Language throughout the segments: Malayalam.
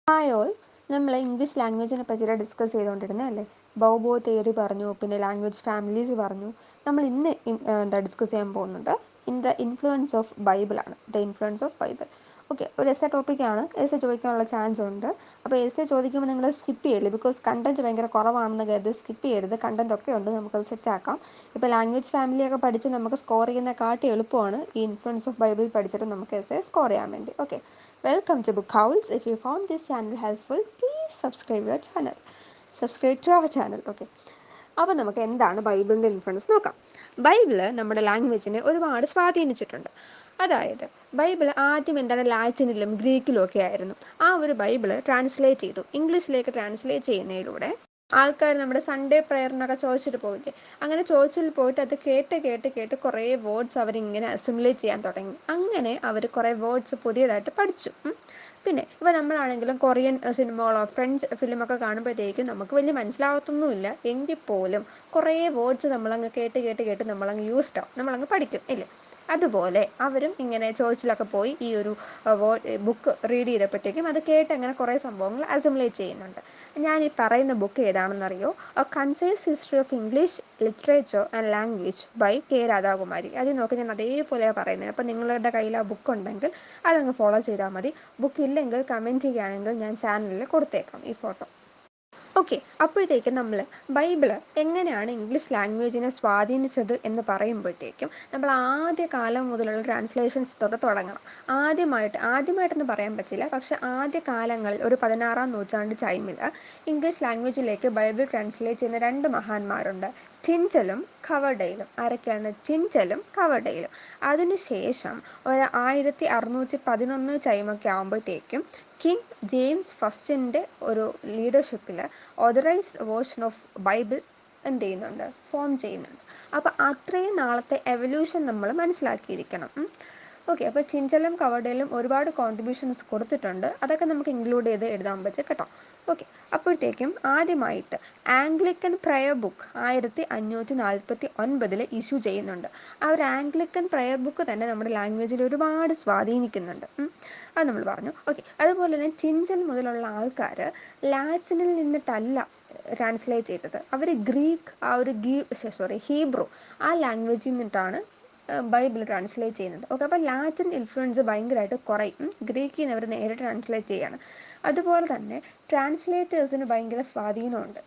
ഹായ് ഓൾ, നമ്മൾ ഇംഗ്ലീഷ് ലാംഗ്വേജിനെ പറ്റിയിട്ട് ഡിസ്കസ് ചെയ്തുകൊണ്ടിരുന്നത് അല്ലേ? ബൗബോ തിയറി പറഞ്ഞു, പിന്നെ ലാംഗ്വേജ് ഫാമിലീസ് പറഞ്ഞു. നമ്മൾ ഇന്ന് ഡിസ്കസ് ചെയ്യാൻ പോകുന്നത് ഇൻഫ്ലുവൻസ് ഓഫ് ബൈബിളാണ്. Influence of Bible. ഓക്കെ, ഒരു എസ് എ ടോപ്പിക്കാണ്. എസ് എ ചോദിക്കാനുള്ള ചാൻസ് ഉണ്ട്. അപ്പോൾ എസ് എ ചോദിക്കുമ്പോൾ നിങ്ങൾ സ്കിപ്പ് ചെയ്യില്ല, ബിക്കോസ് കണ്ടന്റ് ഭയങ്കര കുറവാണെന്ന് കരുതി സ്കിപ്പ് ചെയ്യരുത്. കണ്ടന്റ് ഒക്കെ ഉണ്ട്, നമുക്കത് സെറ്റാക്കാം. ഇപ്പോൾ ലാംഗ്വേജ് ഫാമിലിയൊക്കെ പഠിച്ച് നമുക്ക് സ്കോർ ചെയ്യുന്ന കാട്ടി എളുപ്പമാണ് ഈ ഇൻഫ്ലുവൻസ് ഓഫ് ബൈബിൾ പഠിച്ചിട്ട് നമുക്ക് എസ് എ സ്കോർ ചെയ്യാൻ വേണ്ടി. Okay, welcome to Book Howls. If you found this channel helpful, please subscribe our channel. Subscribe to our channel. Okay. അപ്പോൾ നമുക്ക് എന്താണ് ബൈബിളിൻ്റെ ഇൻഫ്ലുവൻസ് നോക്കാം. ബൈബിള് നമ്മുടെ ലാംഗ്വേജിനെ ഒരുപാട് സ്വാധീനിച്ചിട്ടുണ്ട്. അതായത് ബൈബിൾ ആദ്യം എന്താണ് ലാറ്റിനിലും ഗ്രീക്കിലും ഒക്കെ ആയിരുന്നു. ആ ഒരു ബൈബിള് ട്രാൻസ്ലേറ്റ് ചെയ്തു, ഇംഗ്ലീഷിലേക്ക് ട്രാൻസ്ലേറ്റ് ചെയ്യുന്നതിലൂടെ ആൾക്കാർ നമ്മുടെ സൺഡേ പ്രെയറിനൊക്കെ ചോദിച്ചിട്ട് പോയില്ലേ, അങ്ങനെ ചോദിച്ചിൽ പോയിട്ട് അത് കേട്ട് കേട്ട് കേട്ട് കുറേ വേർഡ്സ് അവരിങ്ങനെ അസിമുലേറ്റ് ചെയ്യാൻ തുടങ്ങി. അങ്ങനെ അവർ കുറേ വേർഡ്സ് പുതിയതായിട്ട് പഠിച്ചു. പിന്നെ ഇപ്പോൾ നമ്മളാണെങ്കിലും കൊറിയൻ സിനിമകളോ ഫ്രഞ്ച് ഫിലിമൊക്കെ കാണുമ്പോഴത്തേക്കും നമുക്ക് വലിയ മനസ്സിലാവത്തൊന്നുമില്ല, എങ്കിൽ പോലും കുറേ വേർഡ്സ് നമ്മളങ്ങ് കേട്ട് കേട്ട് കേട്ട് നമ്മളങ്ങ് യൂസ്ഡ് ആവും, നമ്മളങ്ങ് പഠിക്കും ഇല്ലേ? അതുപോലെ അവരും ഇങ്ങനെ ചോയ്സിലൊക്കെ പോയി ഈ ഒരു ബുക്ക് റീഡ് ചെയ്തപ്പോഴത്തേക്കും അത് കേട്ട് അങ്ങനെ കുറേ സംഭവങ്ങൾ അസിമുലേറ്റ് ചെയ്യുന്നുണ്ട്. ഞാൻ ഈ പറയുന്ന ബുക്ക് ഏതാണെന്നറിയോ? A concise history of English literature and language by K Radhakumari. അത് നോക്കി ഞാൻ അതേപോലെയാണ് പറയുന്നത്. അപ്പോൾ നിങ്ങളുടെ കയ്യിൽ ആ ബുക്ക് ഉണ്ടെങ്കിൽ അതങ്ങ് ഫോളോ ചെയ്താൽ മതി. ബുക്ക് ഇല്ലെങ്കിൽ കമൻറ്റ് ചെയ്യുകയാണെങ്കിൽ ഞാൻ ചാനലിൽ കൊടുത്തേക്കാം ഈ ഫോട്ടോ. ഓക്കെ, അപ്പോഴത്തേക്കും നമ്മൾ ബൈബിള് എങ്ങനെയാണ് ഇംഗ്ലീഷ് ലാംഗ്വേജിനെ സ്വാധീനിച്ചത് എന്ന് പറയുമ്പോഴത്തേക്കും നമ്മൾ ആദ്യ കാലം മുതലുള്ള ട്രാൻസ്ലേഷൻസ് തൊട്ട് തുടങ്ങണം. ആദ്യമായിട്ടൊന്നും പറയാൻ പറ്റില്ല, പക്ഷെ ആദ്യ കാലങ്ങളിൽ ഒരു 16-ാം നൂറ്റാണ്ട് ടൈമിൽ ഇംഗ്ലീഷ് ലാംഗ്വേജിലേക്ക് ബൈബിൾ ട്രാൻസ്ലേറ്റ് ചെയ്യുന്ന രണ്ട് മഹാന്മാരുണ്ട്, ടിൻഡലും കവർഡെയിലും. ആരൊക്കെയാണ്? ടിൻഡലും കവർഡെയിലും. അതിനുശേഷം ഒരു 1611 ടൈമൊക്കെ ആകുമ്പോഴത്തേക്കും കിങ് ജെയിംസ് ഫസ്റ്റിൻ്റെ ഒരു ലീഡർഷിപ്പിൽ ഓതറൈസ്ഡ് വേർഷൻ ഓഫ് ബൈബിൾ എന്ത് ചെയ്യുന്നുണ്ട്? ഫോം ചെയ്യുന്നുണ്ട്. അപ്പോൾ അത്രയും നാളത്തെ എവല്യൂഷൻ നമ്മൾ മനസ്സിലാക്കിയിരിക്കണം. ഓക്കെ, അപ്പോൾ ടിൻഡലും കവർഡെയിലും ഒരുപാട് കോൺട്രിബ്യൂഷൻസ് കൊടുത്തിട്ടുണ്ട്, അതൊക്കെ നമുക്ക് ഇൻക്ലൂഡ് ചെയ്ത് എഴുതാൻ പറ്റും കേട്ടോ. ഓക്കെ, അപ്പോഴത്തേക്കും ആദ്യമായിട്ട് ആംഗ്ലിക്കൻ പ്രയർ ബുക്ക് 1549 ഇഷ്യൂ ചെയ്യുന്നുണ്ട്. ആ ഒരു ആംഗ്ലിക്കൻ പ്രയർ ബുക്ക് തന്നെ നമ്മുടെ ലാംഗ്വേജിൽ ഒരുപാട് സ്വാധീനിക്കുന്നുണ്ട്. അത് നമ്മൾ പറഞ്ഞു. ഓക്കെ, അതുപോലെ തന്നെ ടിൻഡൽ മുതലുള്ള ആൾക്കാർ ലാറ്റിനിൽ നിന്നിട്ടല്ല ട്രാൻസ്ലേറ്റ് ചെയ്തത്, അവർ ഗ്രീക്ക് ഹീബ്രു ആ ലാംഗ്വേജിൽ നിന്നിട്ടാണ് ബൈബിൾ ട്രാൻസ്ലേറ്റ് ചെയ്യുന്നത്. ഓക്കെ, അപ്പോൾ ലാറ്റിൻ ഇൻഫ്ലുവൻസ് ഭയങ്കരമായിട്ട് കുറയും. ഗ്രീക്കിൽ നിന്ന് അവർ നേരെ ട്രാൻസ്ലേറ്റ് ചെയ്യാണ്. അതുപോലെ തന്നെ ട്രാൻസ്ലേറ്റേഴ്സിന് ഭയങ്കര സ്വാധീനമുണ്ട്.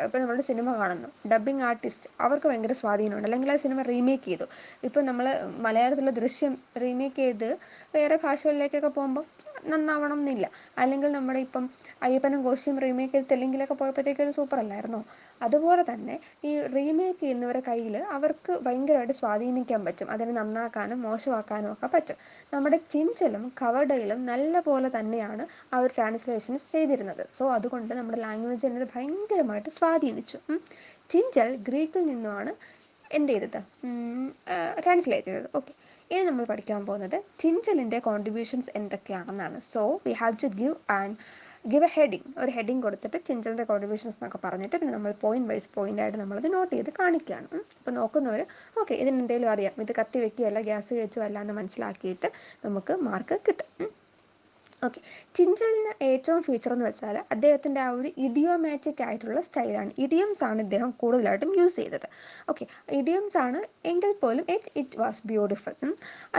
ഇപ്പോൾ നമ്മൾ സിനിമ കാണുന്നു, ഡബ്ബിംഗ് ആർട്ടിസ്റ്റ്, അവർക്ക് ഭയങ്കര സ്വാധീനമുണ്ട്. അല്ലെങ്കിൽ ആ സിനിമ റീമേക്ക് ചെയ്തു, ഇപ്പോൾ നമ്മൾ മലയാളത്തിലെ ദൃശ്യം റീമേക്ക് ചെയ്ത് വേറെ ഭാഷകളിലേക്കൊക്കെ പോകുമ്പോൾ നന്നാവണം എന്നില്ല. അല്ലെങ്കിൽ നമ്മുടെ ഇപ്പം അയ്യപ്പനും കോശിയും റീമേക്ക് ചെയ്ത് തെലുങ്കിലൊക്കെ പോയപ്പോഴത്തേക്കും അത് സൂപ്പർ അല്ലായിരുന്നോ? അതുപോലെ തന്നെ ഈ റീമേക്ക് ചെയ്യുന്നവരുടെ കയ്യിൽ അവർക്ക് ഭയങ്കരമായിട്ട് സ്വാധീനിക്കാൻ പറ്റും, അതിനെ നന്നാക്കാനും മോശമാക്കാനും ഒക്കെ പറ്റും. നമ്മുടെ ടിൻഡലും കവർഡെയിലും നല്ല പോലെ തന്നെയാണ് അവർ ട്രാൻസ്ലേഷൻസ് ചെയ്തിരുന്നത്. സോ അതുകൊണ്ട് നമ്മുടെ ലാംഗ്വേജിനെ ഭയങ്കരമായിട്ട് സ്വാധീനിച്ചു. ടിൻഡൽ ഗ്രീക്കിൽ നിന്നുമാണ് എന്ത് ചെയ്തത്? ട്രാൻസ്ലേറ്റ് ചെയ്തത്. ഓക്കെ, ഇനി നമ്മൾ പഠിക്കാൻ പോകുന്നത് ടിൻഡലിൻ്റെ കോൺട്രിബ്യൂഷൻസ് എന്തൊക്കെയാണെന്നാണ്. So we have to give a heading, ഒരു ഹെഡിങ് കൊടുത്തിട്ട് ടിൻഡലിൻ്റെ കോൺട്രിബ്യൂഷൻസ് എന്നൊക്കെ പറഞ്ഞിട്ട് പിന്നെ നമ്മൾ പോയിന്റ് വൈസ് പോയിന്റ് ആയിട്ട് നമ്മളത് നോട്ട് ചെയ്ത് കാണിക്കുകയാണ്. അപ്പോൾ നോക്കുന്നവർ ഓക്കെ ഇതിന് എന്തെങ്കിലും അറിയാം, ഇത് കത്തി വെക്കുകയല്ല ഗ്യാസ് കയറ്റുമോ അല്ല എന്ന് മനസ്സിലാക്കിയിട്ട് നമുക്ക് മാർക്ക് കിട്ടും. ഓക്കെ, ടിൻഡലിന് ഏറ്റവും ഫീച്ചർ എന്ന് വെച്ചാൽ അദ്ദേഹത്തിൻ്റെ ആ ഒരു ഇഡിയോമാറ്റിക് ആയിട്ടുള്ള സ്റ്റൈലാണ്. ഇഡിയംസ് ആണ് ഇദ്ദേഹം കൂടുതലായിട്ടും യൂസ് ചെയ്തത്. ഓക്കെ, ഇഡിയംസ് ആണ് എങ്കിൽ പോലും ഇറ്റ് വാസ് ബ്യൂട്ടിഫുൾ.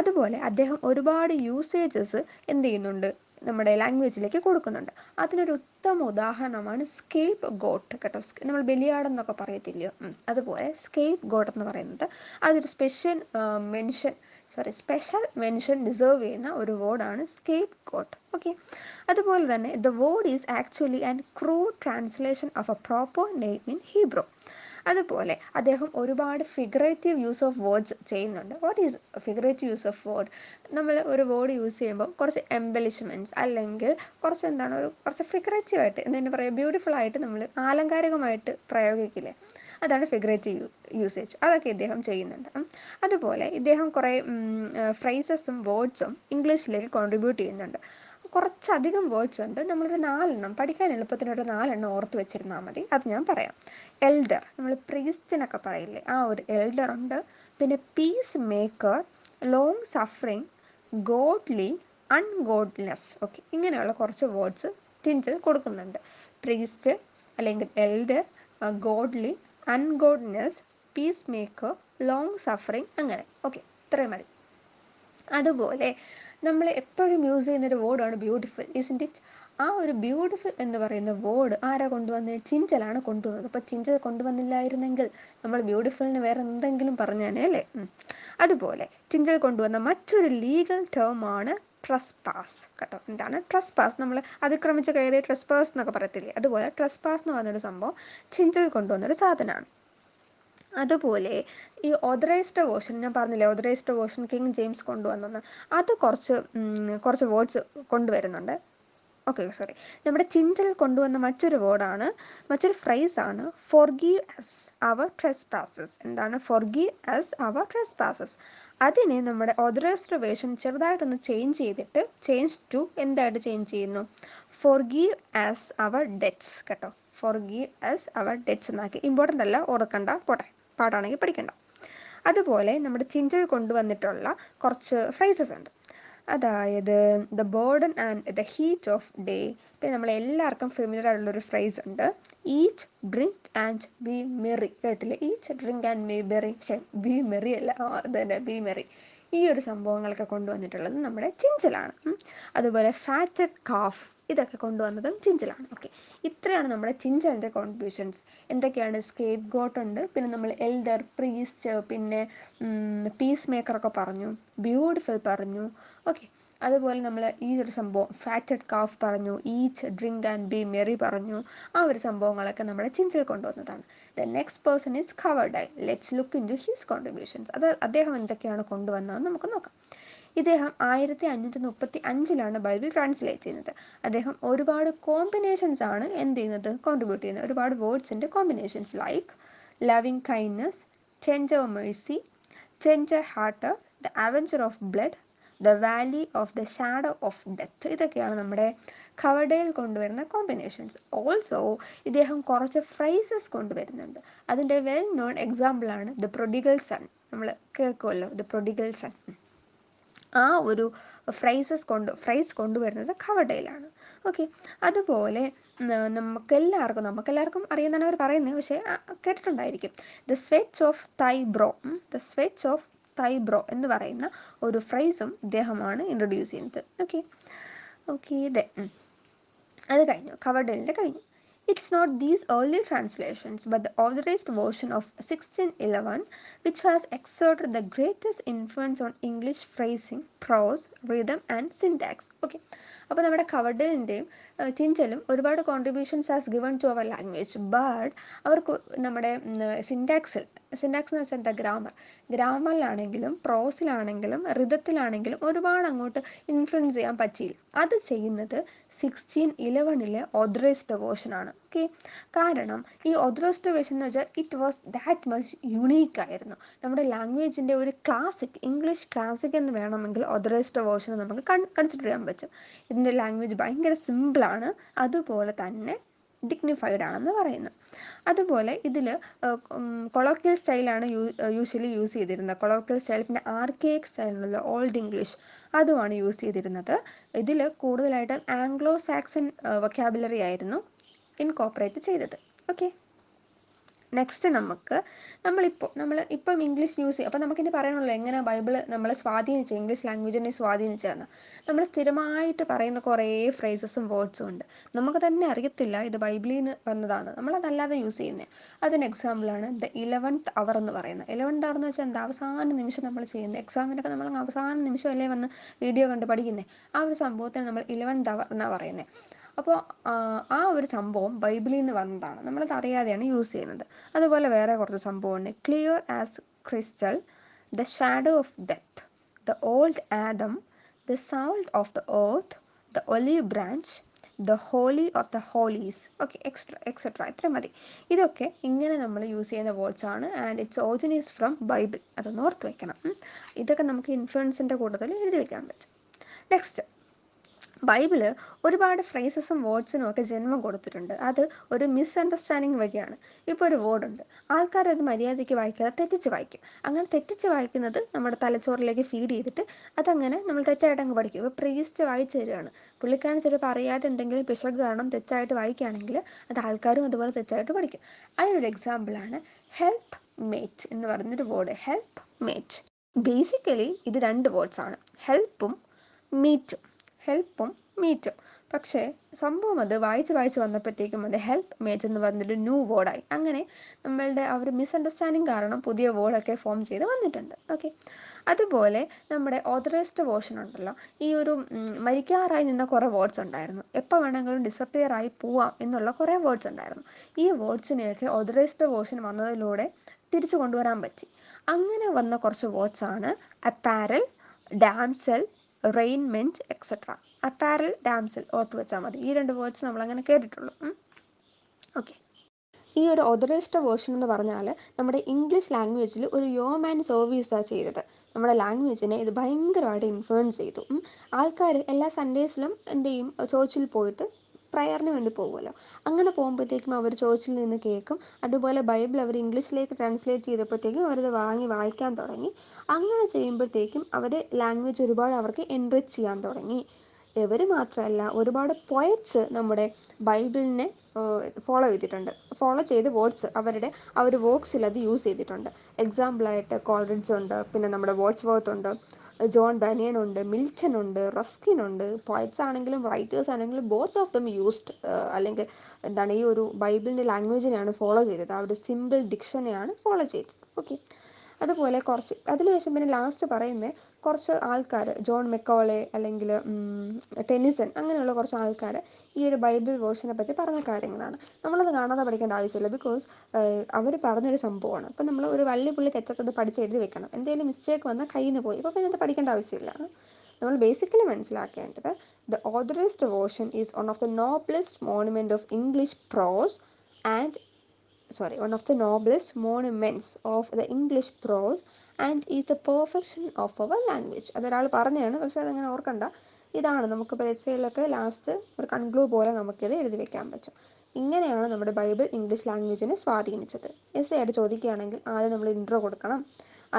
അതുപോലെ അദ്ദേഹം ഒരുപാട് യൂസേജസ് എന്ത് ചെയ്യുന്നുണ്ട്? നമ്മുടെ ലാംഗ്വേജിലേക്ക് കൊടുക്കുന്നുണ്ട്. അതിനൊരു ഉത്തമ ഉദാഹരണമാണ് സ്കേപ്പ് ഗോട്ട് കേട്ടോ. നമ്മൾ ബലിയാടെന്നൊക്കെ പറയത്തില്ലയോ, അതുപോലെ സ്കേപ്പ് ഗോട്ട് എന്ന് പറയുന്നത് അതൊരു സ്പെഷ്യൽ മെൻഷൻ ഡിസേർവ് ചെയ്യുന്ന ഒരു വേർഡാണ് സ്കേപ്പ് ഗോട്ട്. ഓക്കെ, അതുപോലെ തന്നെ the word is actually and crude translation of A proper name in Hebrew. അതുപോലെ അദ്ദേഹം ഒരുപാട് ഫിഗറേറ്റീവ് യൂസ് ഓഫ് വേർഡ്സ് ചെയ്യുന്നുണ്ട്. What is figurative use of word? നമ്മൾ ഒരു വേർഡ് യൂസ് ചെയ്യുമ്പോൾ കുറച്ച് എംബലിഷ്മെൻറ്റ്സ് അല്ലെങ്കിൽ കുറച്ച് ഫിഗറേറ്റീവായിട്ട് എന്താ പറയുക, ബ്യൂട്ടിഫുൾ ആയിട്ട് നമ്മൾ ആലങ്കാരികമായിട്ട് പ്രയോഗിക്കില്ലേ, അതാണ് ഫിഗറേറ്റീവ് യൂസേജ്. അതൊക്കെ ഇദ്ദേഹം ചെയ്യുന്നുണ്ട്. അതുപോലെ ഇദ്ദേഹം കുറേ ഫ്രേസസും വേർഡ്സും ഇംഗ്ലീഷിലേക്ക് കോൺട്രിബ്യൂട്ട് ചെയ്യുന്നുണ്ട്. കുറച്ചധികം വേർഡ്സ് ഉണ്ട്, നമ്മളൊരു 4 പഠിക്കാൻ എളുപ്പത്തിനൊരു 4 ഓർത്ത് വെച്ചിരുന്നാൽ മതി. അത് ഞാൻ പറയാം. എൽഡർ, നമ്മൾ പ്രീസ്റ്റിനൊക്കെ പറയില്ലേ, ആ ഒരു എൽഡർ ഉണ്ട്. പിന്നെ peace maker, long suffering, godly, ungodless. Okay, ഇങ്ങനെയുള്ള കുറച്ച് വേർഡ്സ് ചിഞ്ചൽ കൊടുക്കുന്നുണ്ട്. പ്രീസ്റ്റ് അല്ലെങ്കിൽ elder, godly, ungodness, peace maker, long suffering, അങ്ങനെ. ഓക്കെ, ഇത്രയും മതി. അതുപോലെ നമ്മൾ എപ്പോഴും യൂസ് ചെയ്യുന്നൊരു വേർഡാണ് ബ്യൂട്ടിഫുൾ, ഇസ്ൻറ്റ് ഇറ്റ്? ആ ഒരു ബ്യൂട്ടിഫുൾ എന്ന് പറയുന്ന വേർഡ് ആരാ കൊണ്ടുവന്നത്? ചിഞ്ചലാണ് കൊണ്ടുവന്നത്. അപ്പോൾ ചിഞ്ചൽ കൊണ്ടുവന്നില്ലായിരുന്നെങ്കിൽ നമ്മൾ ബ്യൂട്ടിഫുളിന് വേറെ എന്തെങ്കിലും പറഞ്ഞേനെ അല്ലേ? അതുപോലെ ചിഞ്ചൽ കൊണ്ടുവന്ന മറ്റൊരു ലീഗൽ ടേം ആണ് ട്രസ്പാസ് കേട്ടോ. എന്താണ് ട്രസ്പാസ്? നമ്മൾ അതിക്രമിച്ച കയറിയ ട്രസ്പാസ് എന്നൊക്കെ പറയത്തില്ലേ, അതുപോലെ ട്രസ്പാസ് എന്ന് പറഞ്ഞൊരു സംഭവം ചിഞ്ചൽ കൊണ്ടുവന്നൊരു സാധനമാണ്. അതുപോലെ ഈ ഓതറൈസ്ഡ് വേർഷൻ, ഞാൻ പറഞ്ഞില്ലേ ഓതറൈസ്ഡ് വേർഷൻ കിങ് ജെയിംസ് കൊണ്ടുവന്നെന്ന്, അത് കുറച്ച് വേർഡ്സ് കൊണ്ടുവരുന്നുണ്ട്. Okay, sorry. നമ്മുടെ ചിഞ്ചൽ കൊണ്ടുവന്ന മറ്റൊരു ഫ്രൈസാണ് ഫോർഗീവ് അസ് അവർ ട്രെസ്പാസസ്. എന്താണ് ഫോർഗീവ് അസ് അവർ ട്രെസ്പാസസ്? അതിനെ നമ്മുടെ ഓതറൈസ്ഡ് വേർഷൻ ചെറുതായിട്ടൊന്ന് ചേഞ്ച് ടു എന്തായിട്ട് ചേഞ്ച് ചെയ്യുന്നു? ഫോർഗീവ് ആസ് അവർ ഡെറ്റ്സ് കേട്ടോ. ഫോർഗീവ് ആസ് അവർ ഡെറ്റ്സ് എന്നാക്കി. ഇമ്പോർട്ടൻ്റ് അല്ല, ഓർക്കണ്ട, പോട്ടെ, പാടാണെങ്കിൽ പഠിക്കണ്ട. അതുപോലെ നമ്മുടെ ചിഞ്ചൽ കൊണ്ടുവന്നിട്ടുള്ള കുറച്ച് ഫ്രൈസസ് ഉണ്ട്. അതായത് the burden and the heat of day. പിന്നെ നമ്മളെല്ലാവർക്കും ഫെമിലിയർ ആയിട്ടുള്ളൊരു ഫ്രൈസ് ഉണ്ട്, eat drink and be merry. കേട്ടില്ലേ? Eat drink and be merry അല്ല, അതന്നെ, ബി മെറി. ഈ ഒരു സംഭവങ്ങളൊക്കെ കൊണ്ടുവന്നിട്ടുള്ളത് നമ്മുടെ ചിഞ്ചലാണ്. അതുപോലെ ഫാറ്റഡ് കാഫ്, ഇതൊക്കെ കൊണ്ടുവന്നതും ചിഞ്ചലാണ്. ഓക്കെ, ഇത്രയാണ് നമ്മുടെ ചിഞ്ചലിൻ്റെ കോൺട്രിബ്യൂഷൻസ്. എന്തൊക്കെയാണ്? സ്കേപ്പ് ഗോട്ട് ഉണ്ട്, പിന്നെ നമ്മൾ എൽഡർ, പ്രീസ്റ്റ്, പിന്നെ പീസ് മേക്കറൊക്കെ പറഞ്ഞു, ബ്യൂട്ടിഫുൾ പറഞ്ഞു. ഓക്കെ, അതുപോലെ നമ്മൾ ഈ ഒരു സംഭവം ഫാറ്റഡ് കാഫ് പറഞ്ഞു, eat drink and be merry പറഞ്ഞു. ആ ഒരു സംഭവങ്ങളൊക്കെ നമ്മുടെ ചിഞ്ചൽ കൊണ്ടുവന്നതാണ്. The next person is Coverdale. Let's look into his contributions. അത് അദ്ദേഹം എന്തൊക്കെയാണ് കൊണ്ടുവന്നതെന്ന് നമുക്ക് നോക്കാം. ഇദ്ദേഹം 1535 ബൈബിൾ ട്രാൻസ്ലേറ്റ് ചെയ്യുന്നത്. അദ്ദേഹം ഒരുപാട് കോമ്പിനേഷൻസ് ആണ് എന്ത് ചെയ്യുന്നത്? കോൺട്രിബ്യൂട്ട് ചെയ്യുന്നത്. ഒരുപാട് വേർഡ്സിൻ്റെ combinations, like loving kindness, tender mercy, tender heart, the avenger of blood, the valley of the shadow of death. ഇതൊക്കെയാണ് നമ്മുടെ കവർഡേയിൽ കൊണ്ടുവരുന്ന കോമ്പിനേഷൻസ്. ഓൾസോ ഇദ്ദേഹം കുറച്ച് ഫ്രൈസസ് കൊണ്ടുവരുന്നുണ്ട്. അതിൻ്റെ വെൽ നോൺ എക്സാമ്പിളാണ് ദ പ്രൊഡിഗൽ സൺ. നമ്മൾ കേൾക്കുമല്ലോ, ദ പ്രൊഡിഗൽ സൺ. ആ ഒരു ഫ്രൈസ് കൊണ്ടുവരുന്നത് കവർഡേയിലാണ്. ഓക്കെ, അതുപോലെ നമുക്കെല്ലാവർക്കും അറിയുന്നതാണ് അവർ പറയുന്നത്, പക്ഷേ കേട്ടിട്ടുണ്ടായിരിക്കും. ദ സ്വെറ്റ്സ് ഓഫ് തൈബ്രോ എന്ന് പറയുന്ന ഒരു ഫ്രൈസും ഇദ്ദേഹമാണ് ഇൻട്രൊഡ്യൂസ് ചെയ്യുന്നത്. ഓക്കെ, അത് കഴിഞ്ഞു, കവർഡേലിൻ്റെ കഴിഞ്ഞു. It's not these early translations, but the authorized version of 1611, which has exerted the greatest influence on English phrasing, prose, rhythm and syntax. Okay, അപ്പോൾ നമ്മുടെ കവർഡേലിൻ്റെയും ചിഞ്ചലും ഒരുപാട് contributions has given to our language. But അവർക്ക് നമ്മുടെ സിൻറ്റാക്സ് എന്ന് വെച്ചാൽ എന്താ? ഗ്രാമറിലാണെങ്കിലും പ്രോസിലാണെങ്കിലും റിതത്തിലാണെങ്കിലും ഒരുപാട് അങ്ങോട്ട് ഇൻഫ്ലുവൻസ് ചെയ്യാൻ പറ്റിയില്ല. അത് ചെയ്യുന്നത് 1611 ഓതറൈസ്ഡ് വേർഷനാണ്. ഓക്കെ, കാരണം ഈ ഓതറൈസ്ഡ് വേർഷൻ എന്ന് വെച്ചാൽ it was that much unique ആയിരുന്നു. നമ്മുടെ ലാംഗ്വേജിൻ്റെ ഒരു ഇംഗ്ലീഷ് ക്ലാസിക് എന്ന് വേണമെങ്കിൽ ഓതറൈസ്ഡ് വേർഷൻ നമുക്ക് കൺസിഡർ ചെയ്യാൻ പറ്റും. ഇതിൻ്റെ ലാംഗ്വേജ് ഭയങ്കര സിമ്പിളാണ്, അതുപോലെ തന്നെ ഡിഗ്നിഫൈഡ് ആണെന്ന് പറയുന്നു. അതുപോലെ ഇതിൽ കൊളോക്കിയൽ സ്റ്റൈലാണ് യൂഷ്വലി യൂസ് ചെയ്തിരുന്നത്. കൊളോക്കിയൽ സ്റ്റൈൽ, പിന്നെ ആർക്കേയിക് സ്റ്റൈലിലുള്ള ഓൾഡ് ഇംഗ്ലീഷ്, അതുമാണ് യൂസ് ചെയ്തിരുന്നത്. ഇതിൽ കൂടുതലായിട്ടും ആംഗ്ലോ സാക്സൺ വൊക്കാബുലറി ആയിരുന്നു ഇൻകോപ്പറേറ്റ് ചെയ്തത്. ഓക്കെ, നെക്സ്റ്റ് നമ്മളിപ്പം ഇംഗ്ലീഷ് യൂസ് ചെയ്യും. അപ്പോൾ നമുക്കിനി പറയണമല്ലോ എങ്ങനെ ബൈബിൾ നമ്മളെ സ്വാധീനിച്ചു, ഇംഗ്ലീഷ് ലാംഗ്വേജിനെ സ്വാധീനിച്ചതെന്ന്. നമ്മൾ സ്ഥിരമായിട്ട് പറയുന്ന കുറേ ഫ്രേസസും വേർഡ്സും ഉണ്ട്, നമുക്ക് തന്നെ അറിയത്തില്ല ഇത് ബൈബിളിൽ നിന്ന് വന്നതാണ്, നമ്മളതല്ലാതെ യൂസ് ചെയ്യുന്നത്. അതിന് എക്സാമ്പിളാണ് ദ 11th അവർ എന്ന് പറയുന്നത്. 11th അവർ എന്ന് വെച്ചാൽ എന്താ? അവസാന നിമിഷം നമ്മൾ ചെയ്യുന്നത്. എക്സാമിനൊക്കെ നമ്മൾ അവസാന നിമിഷമല്ലേ വന്ന് വീഡിയോ കണ്ട് പഠിക്കുന്നത്. ആ ഒരു സംഭവത്തിന് നമ്മൾ 11th അവർ എന്നാണ് പറയുന്നത്. അപ്പോൾ ആ ഒരു സംഭവം ബൈബിളിൽ നിന്ന് വന്നതാണ്, നമ്മളത് അറിയാതെയാണ് യൂസ് ചെയ്യുന്നത്. അതുപോലെ വേറെ കുറച്ച് സംഭവമുണ്ട്. Clear as crystal, the shadow of death, the old Adam, the sound of the earth, the olive branch, the holy of the holies. Okay, etcetera. ഇത്ര മതി. ഇതൊക്കെ ഇങ്ങനെ നമ്മൾ യൂസ് ചെയ്യുന്ന വേർഡ്സ് ആണ്. And its origin is from Bible. അതൊന്ന് ഓർത്ത് വയ്ക്കണം. ഇതൊക്കെ നമുക്ക് ഇൻഫ്ലുവൻസിൻ്റെ കൂട്ടത്തിൽ എഴുതി വയ്ക്കാൻ പറ്റും. നെക്സ്റ്റ്, ബൈബിള് ഒരുപാട് ഫ്രേസസും വേർഡ്സിനും ഒക്കെ ജന്മം കൊടുത്തിട്ടുണ്ട്. അത് ഒരു മിസ്അണ്ടർസ്റ്റാൻഡിങ് വഴിയാണ്. ഇപ്പോൾ ഒരു വേർഡുണ്ട്, ആൾക്കാർ അത് മര്യാദയ്ക്ക് വായിക്കാതെ തെറ്റിച്ച് വായിക്കും. അങ്ങനെ തെറ്റിച്ച് വായിക്കുന്നത് നമ്മുടെ തലച്ചോറിലേക്ക് ഫീഡ് ചെയ്തിട്ട് അതങ്ങനെ നമ്മൾ തെറ്റായിട്ട് അങ്ങ് പഠിക്കും. ഇപ്പോൾ പ്രീസ്റ്റ് വായിച്ചു തരികയാണ്, പുള്ളിക്കാരൻ ചിലപ്പോൾ അറിയാതെ എന്തെങ്കിലും പിശക് കാരണം തെറ്റായിട്ട് വായിക്കുകയാണെങ്കിൽ അത് ആൾക്കാരും അതുപോലെ തെറ്റായിട്ട് പഠിക്കും. അതിനൊരു എക്സാമ്പിളാണ് ഹെൽപ്പ് മേറ്റ് എന്ന് പറയുന്നൊരു വേർഡ്. ഹെൽപ്പ് മേറ്റ് ബേസിക്കലി ഇത് രണ്ട് വേർഡ്സാണ്, ഹെൽപ്പും മീറ്റും. ഹെൽപ്പും മീറ്റും. പക്ഷേ സംഭവം അത് വായിച്ച് വായിച്ച് വന്നപ്പോഴത്തേക്കും അത് ഹെൽപ്പ് മേറ്റ് എന്ന് പറഞ്ഞൊരു ന്യൂ വേർഡായി. അങ്ങനെ നമ്മളുടെ ആ ഒരു മിസ്അണ്ടർസ്റ്റാൻഡിങ് കാരണം പുതിയ വേർഡൊക്കെ ഫോം ചെയ്ത് വന്നിട്ടുണ്ട്. ഓക്കെ, അതുപോലെ നമ്മുടെ ഓതറൈസ്ഡ് വേർഷൻ ഉണ്ടല്ലോ, ഈ ഒരു മരിക്കാറായി നിന്ന കുറേ വേർഡ്സ് ഉണ്ടായിരുന്നു, എപ്പോൾ വേണമെങ്കിലും ഡിസപ്പിയർ ആയി പോവാം എന്നുള്ള കുറേ വേർഡ്സ് ഉണ്ടായിരുന്നു. ഈ വേർഡ്സിനെയൊക്കെ ഓതറൈസ്ഡ് വേർഷൻ വന്നതിലൂടെ തിരിച്ചു കൊണ്ടുവരാൻ പറ്റി. അങ്ങനെ വന്ന കുറച്ച് വേർഡ്സാണ് അപ്പാരൽ, ഡാംസെൽ, റെയിൻമെൻറ്റ് എക്സെട്ര. അപ്പാരൽ, ഡാംസെൽ ഓർത്ത് വെച്ചാൽ മതി. ഈ രണ്ട് വേർഡ്സ് നമ്മളങ്ങനെ കേട്ടിട്ടുള്ളൂ. ഓക്കെ, ഈ ഒരു ഓതറൈസ്ഡ് വേർഷൻ എന്ന് പറഞ്ഞാൽ നമ്മുടെ ഇംഗ്ലീഷ് ലാംഗ്വേജിൽ ഒരു യോമാൻ സർവീസാണ് ചെയ്തത്. നമ്മുടെ ലാംഗ്വേജിനെ ഇത് ഭയങ്കരമായിട്ട് ഇൻഫ്ലുവൻസ് ചെയ്തു. ആൾക്കാർ എല്ലാ സൺഡേസിലും എന്ത് ചെയ്യും, ചേർച്ചിൽ പോയിട്ട് പ്രയറിന് വേണ്ടി പോകുമല്ലോ. അങ്ങനെ പോകുമ്പോഴത്തേക്കും അവർ ചേർച്ചിൽ നിന്ന് കേൾക്കും. അതുപോലെ ബൈബിൾ അവർ ഇംഗ്ലീഷിലേക്ക് ട്രാൻസ്ലേറ്റ് ചെയ്തപ്പോഴത്തേക്കും അവരത് വാങ്ങി വായിക്കാൻ തുടങ്ങി. അങ്ങനെ ചെയ്യുമ്പോഴത്തേക്കും അവർ ലാംഗ്വേജ് ഒരുപാട് അവർക്ക് എൻറിച്ച് ചെയ്യാൻ തുടങ്ങി. ഇവർ മാത്രമല്ല, ഒരുപാട് പോയറ്റ്സ് നമ്മുടെ ബൈബിളിനെ ഫോളോ ചെയ്ത് വേർഡ്സ് അവരുടെ ആ ഒരു വർക്ക്സിൽ അത് യൂസ് ചെയ്തിട്ടുണ്ട്. എക്സാമ്പിളായിട്ട് കോൾറിഡ്ജ് ഉണ്ട്, പിന്നെ നമ്മുടെ വേർഡ്സ്വർത്ത് ഉണ്ട്, ജോൺ ബനിയൻ ഉണ്ട്, മിൽട്ടൺ ഉണ്ട്, റസ്കിൻ ഉണ്ട്. പോയറ്റ്സ് ആണെങ്കിലും റൈറ്റേഴ്സ് ആണെങ്കിലും ബോത്ത് ഓഫ് ദം യൂസ്ഡ്, അല്ലെങ്കിൽ എന്താണ്, ഈ ഒരു ബൈബിളിൻ്റെ ലാംഗ്വേജിനെയാണ് ഫോളോ ചെയ്തത്, ആ ഒരു സിമ്പിൾ ഡിക്ഷനെയാണ് ഫോളോ ചെയ്തത്. ഓക്കെ, അതുപോലെ കുറച്ച് അതിനുശേഷം പിന്നെ ലാസ്റ്റ് പറയുന്നത് കുറച്ച് ആൾക്കാർ, ജോൺ മെക്കോളെ അല്ലെങ്കിൽ ടെന്നിസൺ, അങ്ങനെയുള്ള കുറച്ച് ആൾക്കാർ ഈ ഒരു ബൈബിൾ വേർഷനെ പറ്റി പറഞ്ഞ കാര്യങ്ങളാണ്. നമ്മളത് കാണാതെ പഠിക്കേണ്ട ആവശ്യമില്ല, ബിക്കോസ് അവർ പറഞ്ഞൊരു സംഭവമാണ്. അപ്പം നമ്മൾ ഒരു വള്ളി പുള്ളി തെറ്റത്തത് പഠിച്ച് എഴുതി വെക്കണം. എന്തെങ്കിലും മിസ്റ്റേക്ക് വന്നാൽ കയ്യിൽ നിന്ന് പോയി, അപ്പോൾ പിന്നെ അത് പഠിക്കേണ്ട ആവശ്യമില്ല. നമ്മൾ ബേസിക്കലി മനസ്സിലാക്കേണ്ടത് the authorised version is one of the noblest monument of English prose and one of the noblest monuments of the English prose and is the perfection of our language. അതൊരാൾ പറഞ്ഞതാണ്, പക്ഷെ അതങ്ങനെ ഓർക്കണ്ട. ഇതാണ് നമുക്കിപ്പോൾ എസ്സേയിലൊക്കെ ലാസ്റ്റ് ഒരു കൺക്ലൂഡ് പോലെ നമുക്കിത് എഴുതി വെക്കാൻ പറ്റും. ഇങ്ങനെയാണ് നമ്മുടെ ബൈബിൾ ഇംഗ്ലീഷ് ലാംഗ്വേജിനെ സ്വാധീനിച്ചത്. എസ്സേ ആയിട്ട് ചോദിക്കുകയാണെങ്കിൽ ആദ്യം നമ്മൾ ഇൻട്രോ കൊടുക്കണം,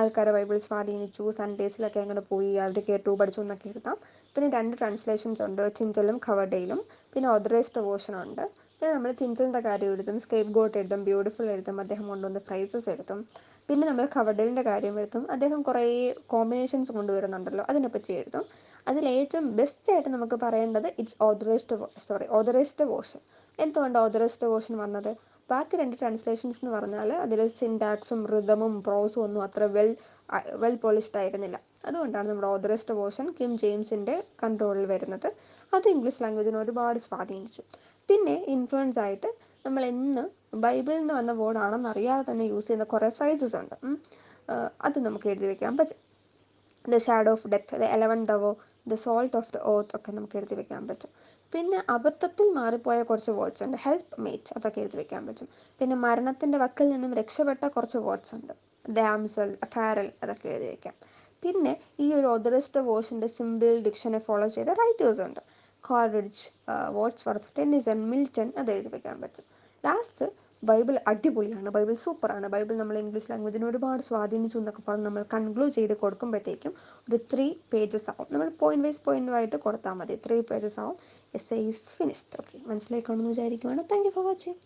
ആൾക്കാരെ ബൈബിൾ സ്വാധീനിച്ചു, സൺഡേസിലൊക്കെ അങ്ങനെ പോയി അവർ കേട്ടു പഠിച്ചു എന്നൊക്കെ എഴുതാം. പിന്നെ രണ്ട് ട്രാൻസ്ലേഷൻസ് ഉണ്ട്, ചിഞ്ചലും ഖവർഡയിലും. പിന്നെ ഓതറൈസ്ഡ് വേർഷൻ ഉണ്ട്. പിന്നെ നമ്മൾ ചിഞ്ചലിൻ്റെ കാര്യം എഴുതും, സ്കേപ്പ് ഗോട്ട് എഴുതും, ബ്യൂട്ടിഫുൾ എഴുതും, അദ്ദേഹം കൊണ്ടുവന്ന ഫ്രൈസസ് എഴുതും. പിന്നെ നമ്മൾ ഖവർഡലിൻ്റെ കാര്യം എഴുതും, അദ്ദേഹം കുറേ കോമ്പിനേഷൻസ് കൊണ്ടുവരുന്നുണ്ടല്ലോ, അതിനെപ്പറ്റി എഴുതും. അതിലേറ്റവും ബെസ്റ്റായിട്ട് നമുക്ക് പറയേണ്ടത് ഓതറൈസ്ഡ് വേർഷൻ. എന്തുകൊണ്ട് ഓതറൈസ്ഡ് വേർഷൻ വന്നത്? ബാക്കി രണ്ട് ട്രാൻസ്ലേഷൻസ് എന്ന് പറഞ്ഞാൽ അതിൽ സിൻടാക്സും റിതമും പ്രോസും ഒന്നും അത്ര വെൽ പോളിഷ്ഡ് ആയിരുന്നില്ല. അതുകൊണ്ടാണ് നമ്മുടെ ഓതറൈസ്ഡ് വേർഷൻ കിം ജെയിംസിൻ്റെ കൺട്രോളിൽ വരുന്നത്. അത് ഇംഗ്ലീഷ് ലാംഗ്വേജിനെ ഒരുപാട് സ്വാധീനിച്ചു. പിന്നെ ഇൻഫ്ലുവൻസ് ആയിട്ട് നമ്മൾ എന്ന് ബൈബിളിൽ നിന്ന് വന്ന വേർഡാണെന്ന് അറിയാതെ തന്നെ യൂസ് ചെയ്യുന്ന കുറേ ഫ്രൈസസ് ഉണ്ട്. അത് നമുക്ക് എഴുതി വെക്കാൻ പറ്റും. The shadow of death, the 11th hour, the salt of the earth ഒക്കെ നമുക്ക് എഴുതി വെക്കാൻ പറ്റും. പിന്നെ അബദ്ധത്തിൽ മാറിപ്പോയ കുറച്ച് വേർഡ്സ് ഉണ്ട്, ഹെൽപ്പ് മേറ്റ്, അതൊക്കെ എഴുതി വെക്കാൻ പറ്റും. പിന്നെ മരണത്തിൻ്റെ വക്കിൽ നിന്നും രക്ഷപ്പെട്ട കുറച്ച് വേർഡ്സ് ഉണ്ട്, ഡാംസൽ, അപ്പാരൽ, അതൊക്കെ എഴുതി വെക്കാം. പിന്നെ ഈ ഒരു ഓതറൈസ്ഡ് വേർഷൻ്റെ സിമ്പിൾ ഡിക്ഷനെ ഫോളോ ചെയ്ത റൈറ്റേഴ്സ് ഉണ്ട്, കോൾറിഡ്ജ്, വേർഡ്സ്വർത്ത്, ടെന്നിസൺ, മിൽട്ടൺ, അത് എഴുതി വെക്കാൻ പറ്റും. ലാസ്റ്റ് ബൈബിൾ അടിപൊളിയാണ്, ബൈബിൾ സൂപ്പറാണ്, ബൈബിൾ നമ്മൾ ഇംഗ്ലീഷ് ലാംഗ്വേജിനെ ഒരുപാട് സ്വാധീനിച്ചു എന്നൊക്കെ പറഞ്ഞ് നമ്മൾ കൺക്ലൂഡ് ചെയ്ത് കൊടുക്കുമ്പോഴത്തേക്കും ഒരു 3 pages ആവും. നമ്മൾ പോയിന്റ് ആയിട്ട് കൊടുത്താൽ മതി, 3 pages ആവും. Essay is finished. ഓക്കെ, മനസ്സിലായി കാണുമെന്ന് വിചാരിക്കുവാണ്. Thank you for watching.